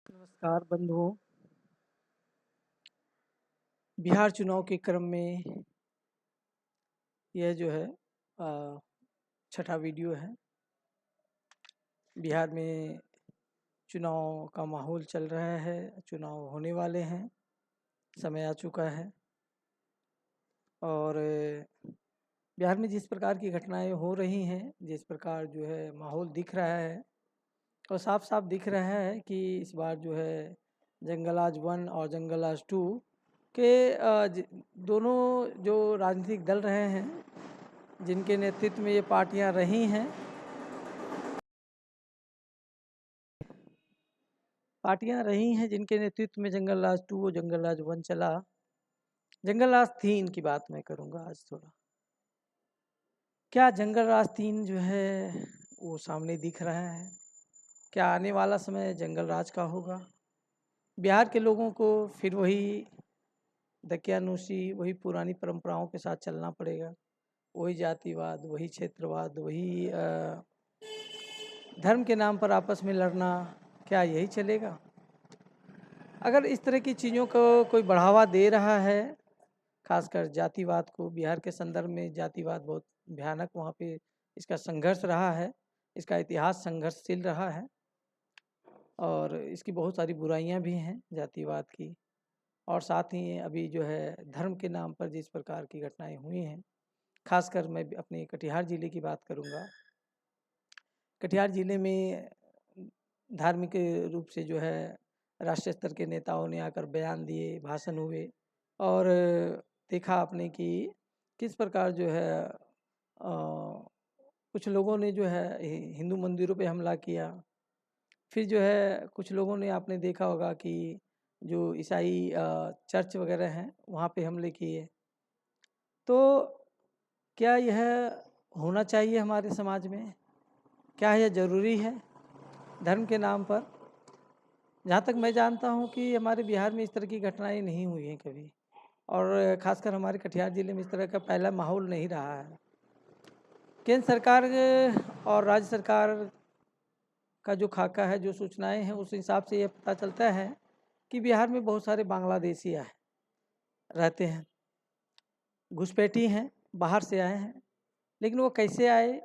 नमस्कार बंधुओं। बिहार चुनाव के क्रम में यह जो है अ, छठा वीडियो है। बिहार में चुनाव का माहौल चल रहा है, चुनाव होने वाले हैं, समय आ चुका है और बिहार में जिस प्रकार की घटनाएं हो रही हैं, जिस प्रकार जो है माहौल दिख रहा है और साफ साफ दिख रहा है कि इस बार जो है जंगलराज 1 और जंगलराज 2 के दोनों जो राजनीतिक दल रहे हैं, जिनके नेतृत्व में ये पार्टियां रही हैं, जिनके नेतृत्व में जंगलराज 2 और जंगलराज 1 चला। जंगलराज 3 की बात मैं करूंगा आज थोड़ा। क्या जंगलराज 3 जो है वो सामने दिख रहा है? क्या आने वाला समय जंगलराज का होगा? बिहार के लोगों को फिर वही दकियानूसी, वही पुरानी परंपराओं के साथ चलना पड़ेगा। वही जातिवाद, वही क्षेत्रवाद, वही धर्म के नाम पर आपस में लड़ना, क्या यही चलेगा? अगर इस तरह की चीज़ों को कोई बढ़ावा दे रहा है, खासकर जातिवाद को, बिहार के संदर्भ में जातिवाद बहुत भयानक वहाँ पे इसका संघर्ष रहा है, इसका इतिहास संघर्षशील रहा है और इसकी बहुत सारी बुराइयां भी हैं जातिवाद की। और साथ ही अभी जो है धर्म के नाम पर जिस प्रकार की घटनाएं हुई हैं, खासकर मैं अपने कटिहार ज़िले की बात करूँगा। कटिहार ज़िले में धार्मिक रूप से जो है राष्ट्रीय स्तर के नेताओं ने आकर बयान दिए, भाषण हुए और देखा आपने कि किस प्रकार जो है कुछ लोगों ने जो है हिंदू मंदिरों पे हमला किया। फिर जो है कुछ लोगों ने, आपने देखा होगा कि जो ईसाई चर्च वगैरह हैं वहाँ पे हमले किए। तो क्या यह होना चाहिए हमारे समाज में? क्या यह ज़रूरी है धर्म के नाम पर? जहाँ तक मैं जानता हूँ कि हमारे बिहार में इस तरह की घटनाएं नहीं हुई हैं कभी, और ख़ासकर हमारे कटिहार ज़िले में इस तरह का पहला माहौल नहीं रहा है। केंद्र सरकार और राज्य सरकार का जो खाका है, जो सूचनाएं हैं, उस हिसाब से ये पता चलता है कि बिहार में बहुत सारे बांग्लादेशी रहते हैं, घुसपैठी हैं, बाहर से आए हैं। लेकिन वो कैसे आए,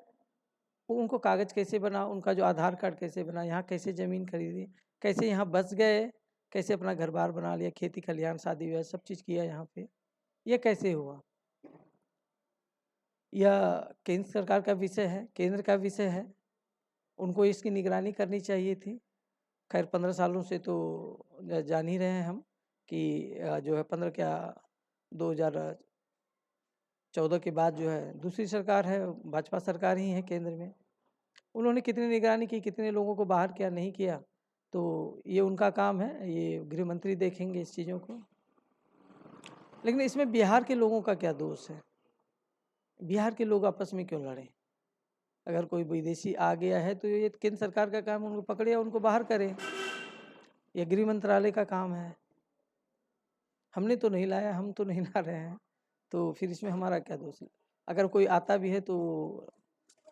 वो उनको कागज़ कैसे बना, उनका जो आधार कार्ड कैसे बना, यहाँ कैसे ज़मीन खरीदी, कैसे यहाँ बस गए, कैसे अपना घर बार बना लिया, खेती खलिहान शादी विवाह सब चीज़ किया यहाँ पे, ये कैसे हुआ? यह केंद्र सरकार का विषय है, केंद्र का विषय है, उनको इसकी निगरानी करनी चाहिए थी। खैर 15 सालों से तो जान ही रहे हैं हम कि जो है 15 क्या 2014 के बाद जो है दूसरी सरकार है, भाजपा सरकार ही है केंद्र में। उन्होंने कितनी निगरानी की, कितने लोगों को बाहर किया, नहीं किया, तो ये उनका काम है, ये गृह मंत्री देखेंगे इस चीज़ों को। लेकिन इसमें बिहार के लोगों का क्या दोष है? बिहार के लोग आपस में क्यों लड़ें? अगर कोई विदेशी आ गया है तो ये केंद्र सरकार का काम, उनको पकड़े या उनको बाहर करे, ये गृह मंत्रालय का काम है। हमने तो नहीं लाया, हम तो नहीं ला रहे हैं, तो फिर इसमें हमारा क्या दोष है? अगर कोई आता भी है तो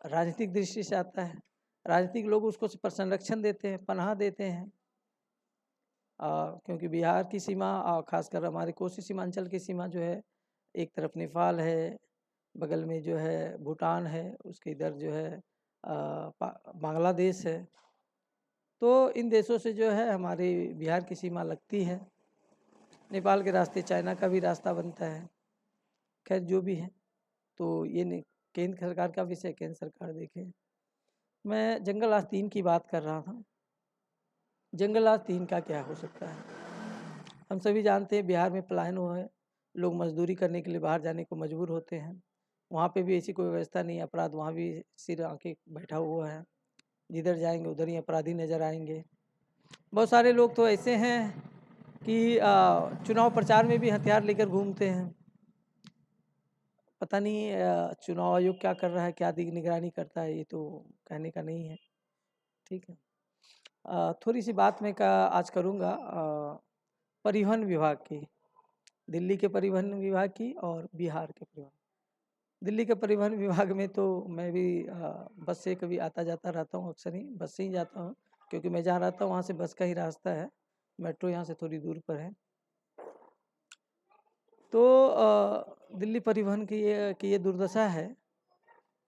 राजनीतिक दृष्टि से आता है, राजनीतिक लोग उसको संरक्षण देते हैं, पनाह देते हैं। क्योंकि बिहार की सीमा और ख़ासकर हमारे कोसी सीमांचल की सीमा जो है, एक तरफ नेपाल है, बगल में जो है भूटान है, उसके इधर जो है बांग्लादेश है। तो इन देशों से जो है हमारी बिहार की सीमा लगती है। नेपाल के रास्ते चाइना का भी रास्ता बनता है। खैर जो भी है, तो ये नहीं, केंद्र सरकार का विषय केंद्र सरकार देखे। मैं जंगलराज 3 की बात कर रहा था। जंगलराज 3 का क्या हो सकता है? हम सभी जानते हैं बिहार में पलायन हुआ है, लोग मजदूरी करने के लिए बाहर जाने को मजबूर होते हैं। वहाँ पे भी ऐसी कोई व्यवस्था नहीं, अपराध वहाँ भी सिर आके बैठा हुआ है, जिधर जाएंगे उधर ही अपराधी नज़र आएंगे। बहुत सारे लोग तो ऐसे हैं कि चुनाव प्रचार में भी हथियार लेकर घूमते हैं। पता नहीं चुनाव आयोग क्या कर रहा है, क्या निगरानी करता है, ये तो कहने का नहीं है। ठीक है, थोड़ी सी बात मैं आज करूँगा परिवहन विभाग की, दिल्ली के परिवहन विभाग की और बिहार के परिवहन। दिल्ली के परिवहन विभाग में तो मैं भी बस से कभी आता जाता रहता हूँ, अक्सर ही बस से ही जाता हूँ। क्योंकि मैं जहाँ रहता हूँ वहाँ से बस का ही रास्ता है, मेट्रो यहाँ से थोड़ी दूर पर है। तो दिल्ली परिवहन की ये दुर्दशा है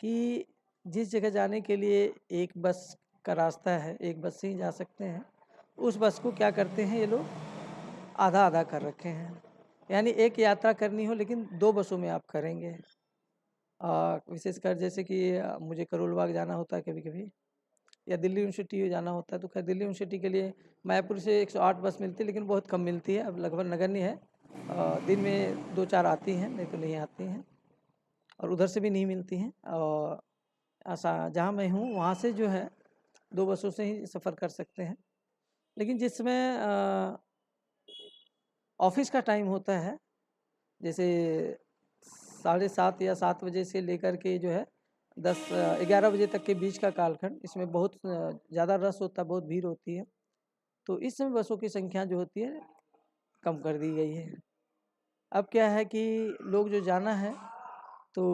कि जिस जगह जाने के लिए एक बस का रास्ता है, एक बस से ही जा सकते हैं, उस बस को क्या करते हैं ये लोग, आधा आधा कर रखे हैं। यानी एक यात्रा करनी हो लेकिन 2 बसों में आप करेंगे। विशेषकर जैसे कि मुझे करोल बाग जाना होता है कभी-कभी, या दिल्ली यूनिवर्सिटी जाना होता है, तो खैर दिल्ली यूनिवर्सिटी के लिए मायापुर से 108 बस मिलती है, लेकिन बहुत कम मिलती है, अब लगभग नगण्य है। दिन में 2-4 आती हैं, नहीं तो नहीं आती हैं, और उधर से भी नहीं मिलती हैं। और जहाँ मैं हूँ वहाँ से जो है 2 बसों से ही सफ़र कर सकते हैं। लेकिन जिस समय ऑफिस का टाइम होता है, जैसे 7:30 या 7 बजे से लेकर के जो है 10-11 बजे तक के बीच का कालखंड, इसमें बहुत ज़्यादा रश होता है, बहुत भीड़ होती है। तो इस समय बसों की संख्या जो होती है कम कर दी गई है। अब क्या है कि लोग जो जाना है तो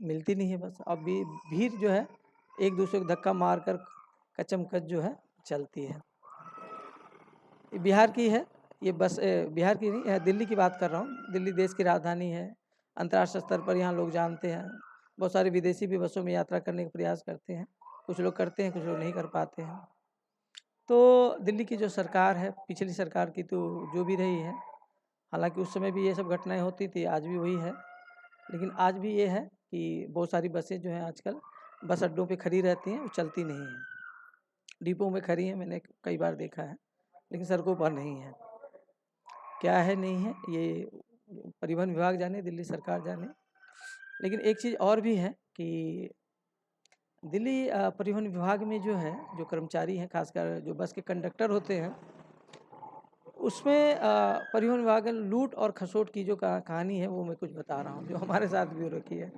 मिलती नहीं है बस। अब भी भीड़ जो है एक दूसरे को धक्का मारकर कचमकच जो है चलती है। ये बिहार की है ये बस, बिहार की नहीं, दिल्ली की बात कर रहा हूँ। दिल्ली देश की राजधानी है, अंतर्राष्ट्रीय स्तर पर यहाँ लोग जानते हैं। बहुत सारे विदेशी भी बसों में यात्रा करने का प्रयास करते हैं, कुछ लोग करते हैं, कुछ लोग नहीं कर पाते हैं। तो दिल्ली की जो सरकार है, पिछली सरकार की तो जो भी रही है, हालांकि उस समय भी ये सब घटनाएं होती थी, आज भी वही है। लेकिन आज भी ये है कि बहुत सारी बसें जो हैं आजकल बस अड्डों पे खड़ी रहती हैं, वो चलती नहीं हैं। डिपो में खड़ी हैं, मैंने कई बार देखा है, लेकिन सड़कों पर नहीं है। क्या है नहीं है ये परिवहन विभाग जाने, दिल्ली सरकार जाने। लेकिन एक चीज़ और भी है कि दिल्ली परिवहन विभाग में जो है, जो कर्मचारी हैं, खासकर जो बस के कंडक्टर होते हैं, उसमें परिवहन विभाग ने लूट और खसोट की जो कहानी है वो मैं कुछ बता रहा हूँ, जो हमारे साथ भी हो रखी है।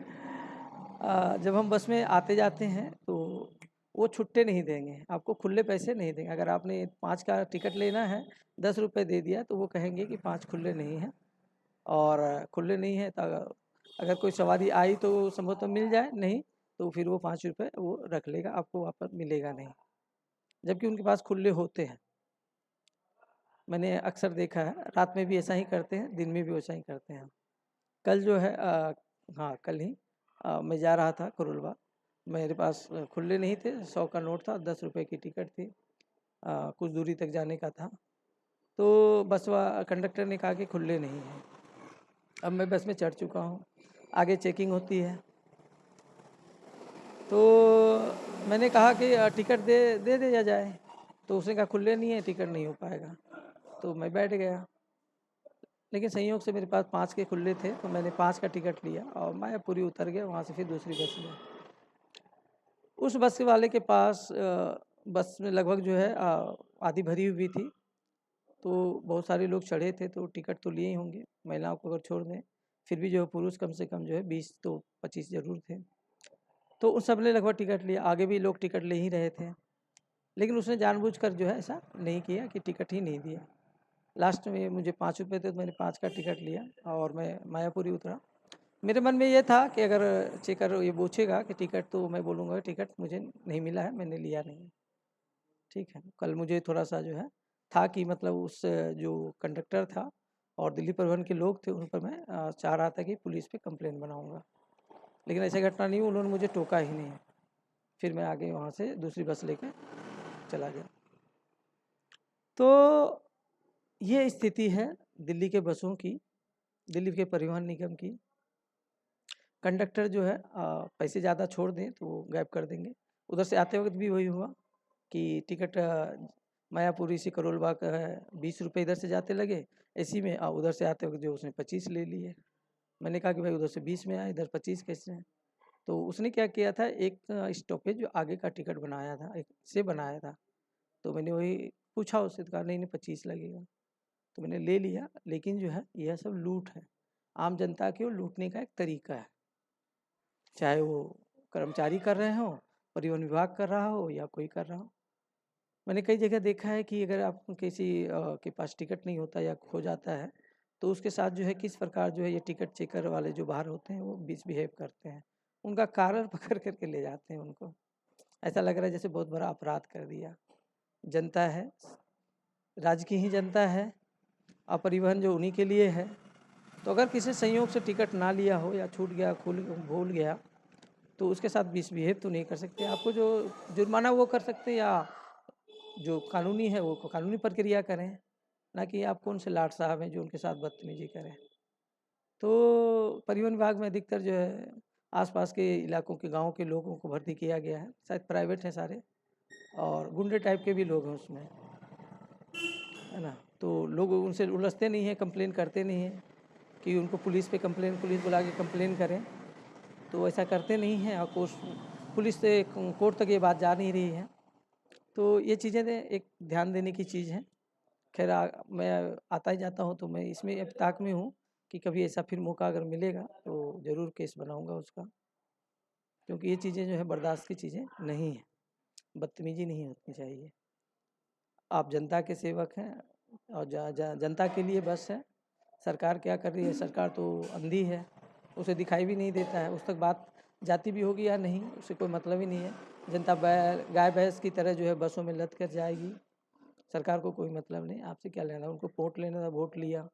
जब हम बस में आते जाते हैं तो वो छुट्टे नहीं देंगे, आपको खुले पैसे नहीं देंगे। अगर आपने 5 का टिकट लेना है, 10 रुपये दे दिया तो वो कहेंगे कि 5 खुले नहीं हैं, और खुले नहीं है तो अगर कोई सवारी आई तो संभवतः मिल जाए, नहीं तो फिर वो 5 रुपये वो रख लेगा, आपको वापस मिलेगा नहीं, जबकि उनके पास खुले होते हैं। मैंने अक्सर देखा है, रात में भी ऐसा ही करते हैं, दिन में भी वैसा ही करते हैं। कल जो है हाँ कल ही मैं जा रहा था करोलबाग, मेरे पास खुले नहीं थे, 100 का नोट था, 10 रुपये की टिकट थी, कुछ दूरी तक जाने का था। तो कंडक्टर ने कहा कि खुले नहीं हैं। अब मैं बस में चढ़ चुका हूँ, आगे चेकिंग होती है, तो मैंने कहा कि टिकट दे दिया जाए, तो उसने कहा खुले नहीं है, टिकट नहीं हो पाएगा। तो मैं बैठ गया, लेकिन संयोग से मेरे पास 5 के खुले थे, तो मैंने 5 का टिकट लिया और मैं पूरी उतर गया, वहाँ से फिर दूसरी बस में। उस बस वाले के पास बस में लगभग जो है आधी भरी हुई थी, तो बहुत सारे लोग चढ़े थे, तो टिकट तो लिए ही होंगे, महिलाओं को अगर छोड़ दें, फिर भी जो है पुरुष कम से कम जो है 20 तो 25 ज़रूर थे। तो उन सब ने लगभग टिकट लिया, आगे भी लोग टिकट ले ही रहे थे, लेकिन उसने जानबूझकर जो है ऐसा नहीं किया कि टिकट ही नहीं दिया। लास्ट में मुझे 5 रुपये थे, तो मैंने 5 का टिकट लिया और मैं मायापुरी उतरा। मेरे मन में ये था कि अगर चेकर ये पूछेगा कि टिकट, तो मैं बोलूँगा टिकट मुझे नहीं मिला है, मैंने लिया नहीं। ठीक है, कल मुझे थोड़ा-सा जो है था कि मतलब उस जो कंडक्टर था और दिल्ली परिवहन के लोग थे, उन पर मैं चाह रहा था कि पुलिस पे कंप्लेंट बनाऊँगा। लेकिन ऐसी घटना नहीं हुई, उन्होंने मुझे टोका ही नहीं। फिर मैं आगे वहाँ से दूसरी बस लेके चला गया। तो ये स्थिति है दिल्ली के बसों की, दिल्ली के परिवहन निगम की। कंडक्टर जो है पैसे ज़्यादा छोड़ दें तो वो गायब कर देंगे। उधर से आते वक्त भी वही हुआ कि टिकट मायापुरी से करोल बाग का है, 20 रुपये इधर से जाते लगे, इसी में उधर से आते वक्त जो उसने 25 ले लिए। मैंने कहा कि भाई उधर से 20 में आए, इधर 25 कैसे हैं? तो उसने क्या किया था, एक स्टॉपेज जो आगे का टिकट बनाया था, एक से बनाया था। तो मैंने वही पूछा उससे, तो कहा नहीं नहीं 25 लगेगा। तो मैंने ले लिया, लेकिन जो है यह सब लूट है, आम जनता को लूटने का एक तरीका है। चाहे वो कर्मचारी कर रहे हों, परिवहन विभाग कर रहा हो या कोई कर रहा हो। मैंने कई जगह देखा है कि अगर आप किसी के पास टिकट नहीं होता या खो जाता है, तो उसके साथ जो है किस प्रकार जो है ये टिकट चेकर वाले जो बाहर होते हैं वो मिसबिहेव करते हैं। उनका कारण पकड़ करके ले जाते हैं उनको। ऐसा लग रहा है जैसे बहुत बड़ा अपराध कर दिया। जनता है, राज्य की ही जनता है और परिवहन जो उन्हीं के लिए है। तो अगर किसी संयोग से टिकट ना लिया हो या छूट गया, भूल गया, तो उसके साथ मिसबिहेव तो नहीं कर सकते। आपको जो जुर्माना वो कर सकते हैं, या जो कानूनी है वो कानूनी प्रक्रिया करें, ना कि आप कौन से लाट साहब हैं जो उनके साथ बदतमीजी करें। तो परिवहन विभाग में अधिकतर जो है आसपास के इलाकों के गाँव के लोगों को भर्ती किया गया है, शायद प्राइवेट हैं सारे, और गुंडे टाइप के भी लोग हैं उसमें, है ना। तो लोग उनसे उलझते नहीं हैं, कंप्लेन करते नहीं हैं कि उनको पुलिस बुला के कंप्लेन करें, तो ऐसा करते नहीं हैं। और पुलिस से कोर्ट तक ये बात जा नहीं रही है। तो ये चीज़ें एक ध्यान देने की चीज़ है। खैर मैं आता ही जाता हूँ, तो मैं इसमें अब ताक में हूँ कि कभी ऐसा फिर मौका अगर मिलेगा तो ज़रूर केस बनाऊँगा उसका, क्योंकि ये चीज़ें जो है बर्दाश्त की चीज़ें नहीं हैं, बदतमीजी नहीं होनी चाहिए। आप जनता के सेवक हैं और जनता के लिए बस है। सरकार क्या कर रही है, सरकार तो अंधी है, उसे दिखाई भी नहीं देता है, उस तक बात जाती भी होगी या नहीं उससे कोई मतलब ही नहीं है। जनता गाय भैंस की तरह जो है बसों में लद कर जाएगी, सरकार को कोई मतलब नहीं। आपसे क्या लेना, उनको वोट लेना था, वोट लिया,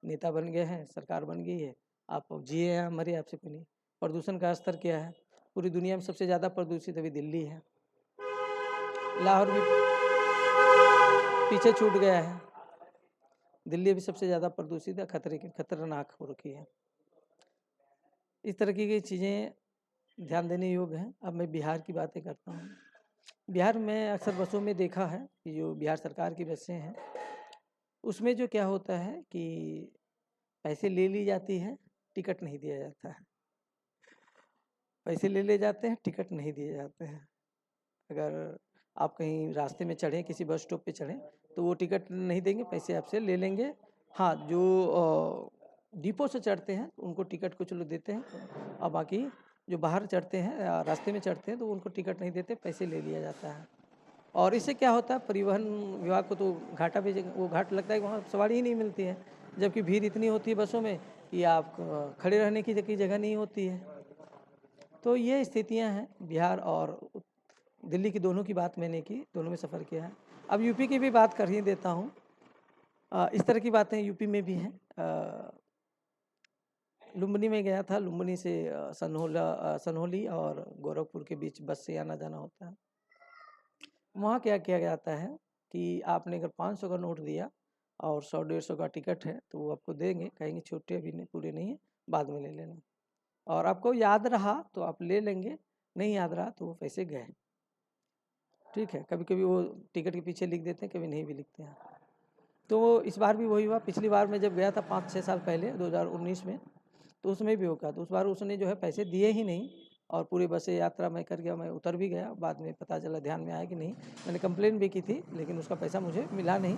नेता बन गए हैं, सरकार बन गई है, आप जिए या मरे आपसे कोई नहीं। प्रदूषण का स्तर क्या है, पूरी दुनिया में सबसे ज़्यादा प्रदूषित अभी दिल्ली है, लाहौर भी पीछे छूट गया है, दिल्ली भी सबसे ज़्यादा प्रदूषित है, खतरनाक हो रखी है। इस तरह की चीज़ें ध्यान देने योग्य हैं। अब मैं बिहार की बातें करता हूँ। बिहार में अक्सर बसों में देखा है कि जो बिहार सरकार की बसें हैं उसमें जो क्या होता है कि पैसे ले ली जाती है, टिकट नहीं दिया जाता है। पैसे ले जाते हैं, टिकट नहीं दिए जाते हैं। अगर आप कहीं रास्ते में चढ़ें, किसी बस स्टॉप पे चढ़ें, तो वो टिकट नहीं देंगे, पैसे आपसे ले लेंगे। हाँ, जो डिपो से चढ़ते हैं उनको टिकट कुछ लोग देते हैं, और बाकी जो बाहर चढ़ते हैं रास्ते में चढ़ते हैं तो उनको टिकट नहीं देते, पैसे ले लिया जाता है। और इससे क्या होता है, परिवहन विभाग को तो घाटा भी, वो घाट लगता है कि वहाँ सवारी ही नहीं मिलती है, जबकि भीड़ इतनी होती है बसों में कि आप खड़े रहने की जगह नहीं होती है। तो ये स्थितियाँ हैं बिहार और दिल्ली की, दोनों की बात मैंने की, दोनों में सफ़र किया है। अब यूपी की भी बात कर ही देता हूँ। इस तरह की बातें यूपी में भी हैं। लुम्बिनी में गया था, लुम्बिनी से सनहोली और गोरखपुर के बीच बस से आना जाना होता है। वहाँ क्या किया जाता है कि आपने अगर 500 का नोट दिया और 100-150 का टिकट है तो वो आपको देंगे, कहेंगे छोटे अभी नहीं, पूरे नहीं है, बाद में ले लेना। और आपको याद रहा तो आप ले लेंगे, नहीं याद रहा तो वो पैसे गए। ठीक है, कभी कभी वो टिकट के पीछे लिख देते हैं, कभी नहीं भी लिखते हैं। तो इस बार भी वही हुआ। पिछली बार मैं जब गया था 5-6 साल पहले 2019 में, तो उसमें भी होगा, तो उस बार उसने जो है पैसे दिए ही नहीं, और पूरी बस यात्रा मैं कर गया, मैं उतर भी गया। बाद में पता चला, ध्यान में आया कि नहीं, मैंने कंप्लेन भी की थी लेकिन उसका पैसा मुझे मिला नहीं।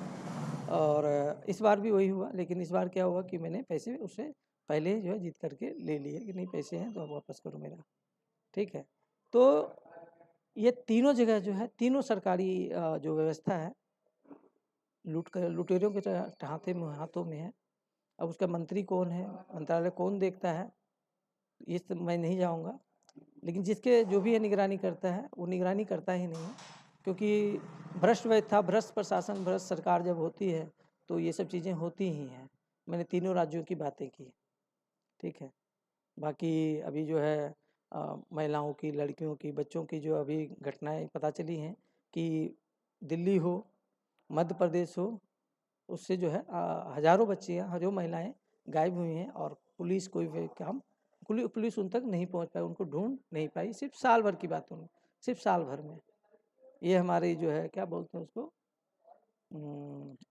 और इस बार भी वही हुआ, लेकिन इस बार क्या हुआ कि मैंने पैसे उससे पहले जो है जीत करके ले लिए कि नहीं, पैसे हैं तो आप वापस करो मेरा। ठीक है, तो ये तीनों जगह जो है, तीनों सरकारी जो व्यवस्था है लुटेरों के हाथों में है। अब उसका मंत्री कौन है, मंत्रालय कौन देखता है, ये सब मैं नहीं जाऊँगा, लेकिन जिसके जो भी है निगरानी करता है, वो निगरानी करता ही नहीं है। क्योंकि भ्रष्ट व्यवस्था, भ्रष्ट प्रशासन, भ्रष्ट सरकार जब होती है तो ये सब चीज़ें होती ही हैं। मैंने तीनों राज्यों की बातें की। ठीक है, बाकी अभी जो है महिलाओं की, लड़कियों की, बच्चों की जो अभी घटनाएं पता चली हैं कि दिल्ली हो, मध्य प्रदेश हो, उससे जो है हज़ारों बच्चियाँ, हज़ारों महिलाएं गायब हुई हैं, और पुलिस कोई भी काम, पुलिस उन तक नहीं पहुंच पाई, उनको ढूंढ नहीं पाई। सिर्फ साल भर की बात हूँ, सिर्फ साल भर में। ये हमारी जो है क्या बोलते हैं उसको,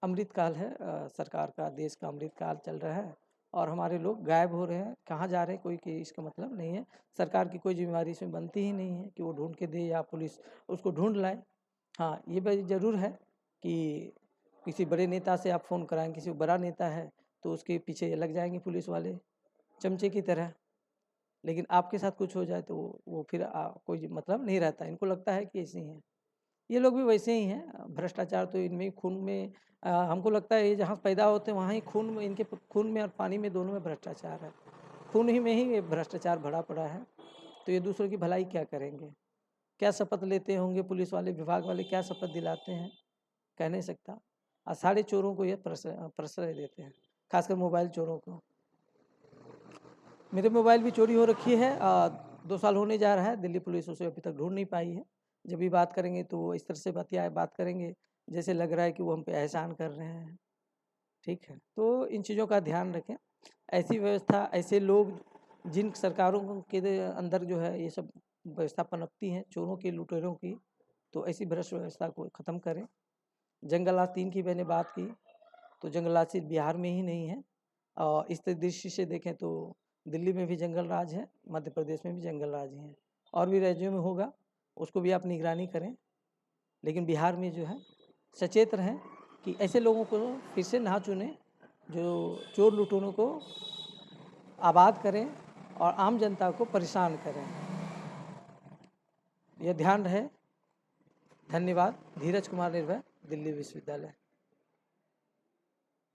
अमृतकाल है, सरकार का, देश का अमृतकाल चल रहा है, और हमारे लोग गायब हो रहे हैं, कहाँ जा रहे हैं कोई की इसका मतलब नहीं है। सरकार की कोई जिम्मेदारी इसमें बनती ही नहीं है कि वो ढूंढ के दे या पुलिस उसको ढूंढ लाए। हाँ, ये बात ज़रूर है कि किसी बड़े नेता से आप फ़ोन कराएं, किसी बड़ा नेता है तो उसके पीछे लग जाएंगे पुलिस वाले चमचे की तरह, लेकिन आपके साथ कुछ हो जाए तो वो फिर कोई मतलब नहीं रहता। इनको लगता है कि ऐसे ही हैं, ये लोग भी वैसे ही हैं। भ्रष्टाचार तो इनमें खून में, हमको लगता है ये जहाँ पैदा होते हैं वहाँ ही खून में, इनके खून में और पानी में, दोनों में भ्रष्टाचार है। खून ही में ही ये भ्रष्टाचार भरा पड़ा है। तो ये दूसरों की भलाई क्या करेंगे, क्या शपथ लेते होंगे पुलिस वाले, विभाग वाले क्या शपथ दिलाते हैं, कह नहीं सकता। सारे चोरों को ये प्रश्रय देते हैं, खासकर मोबाइल चोरों को। मेरे मोबाइल भी चोरी हो रखी है, 2 साल होने जा रहा है, दिल्ली पुलिस उसे अभी तक ढूंढ नहीं पाई है। जब भी बात करेंगे तो वो इस तरह से बात करेंगे जैसे लग रहा है कि वो हम पे एहसान कर रहे हैं। ठीक है, तो इन चीज़ों का ध्यान रखें। ऐसी व्यवस्था, ऐसे लोग जिन सरकारों के अंदर जो है ये सब व्यवस्था पनपती हैं, चोरों की, लुटेरों की, तो ऐसी भ्रष्ट व्यवस्था को ख़त्म करें। जंगलराज 3 की मैंने बात की, तो जंगलराज सिर्फ बिहार में ही नहीं है, और इस दृष्टि से देखें तो दिल्ली में भी जंगल राज है, मध्य प्रदेश में भी जंगल राज हैं, और भी राज्यों में होगा, उसको भी आप निगरानी करें। लेकिन बिहार में जो है सचेत रहें कि ऐसे लोगों को फिर से ना चुनें जो चोर लुटेरों को आबाद करें और आम जनता को परेशान करें। यह ध्यान रहे। धन्यवाद। धीरज कुमार निर्भय, दिल्ली विश्वविद्यालय।